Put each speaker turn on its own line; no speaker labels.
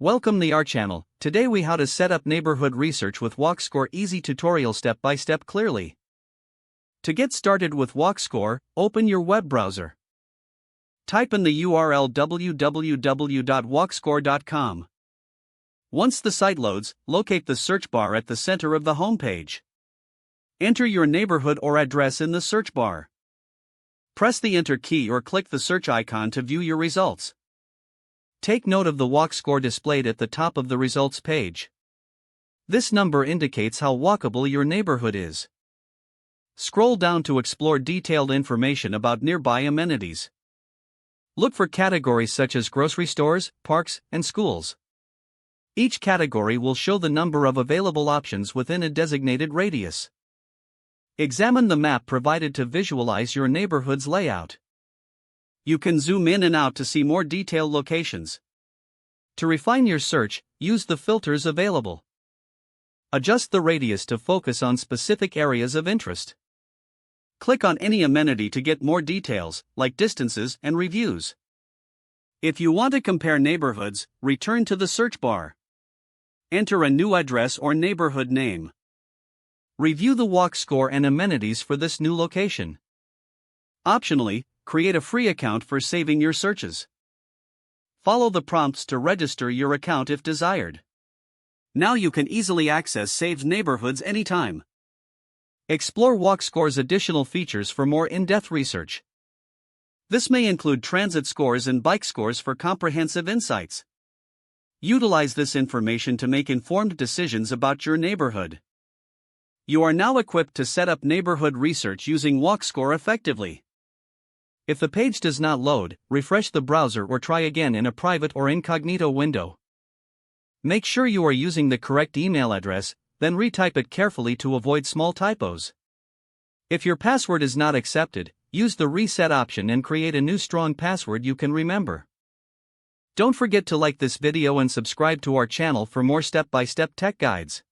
Welcome the our channel. Today we how to set up neighborhood research with WalkScore easy tutorial step by step clearly. To get started with WalkScore, open your web browser. Type in the URL www.walkscore.com. Once the site loads, locate the search bar at the center of the homepage. Enter your neighborhood or address in the search bar. Press the enter key or click the search icon to view your results. Take note of the WalkScore displayed at the top of the results page. This number indicates how walkable your neighborhood is. Scroll down to explore detailed information about nearby amenities. Look for categories such as grocery stores, parks, and schools. Each category will show the number of available options within a designated radius. Examine the map provided to visualize your neighborhood's layout. You can zoom in and out to see more detailed locations. To refine your search, use the filters available. Adjust the radius to focus on specific areas of interest. Click on any amenity to get more details, like distances and reviews. If you want to compare neighborhoods, return to the search bar. Enter a new address or neighborhood name. Review the WalkScore and amenities for this new location. Optionally, create a free account for saving your searches. Follow the prompts to register your account if desired. Now you can easily access saved neighborhoods anytime. Explore WalkScore's additional features for more in-depth research. This may include transit scores and bike scores for comprehensive insights. Utilize this information to make informed decisions about your neighborhood. You are now equipped to set up neighborhood research using WalkScore effectively. If the page does not load, refresh the browser or try again in a private or incognito window. Make sure you are using the correct email address, then retype it carefully to avoid small typos. If your password is not accepted, use the reset option and create a new strong password you can remember. Don't forget to like this video and subscribe to our channel for more step-by-step tech guides.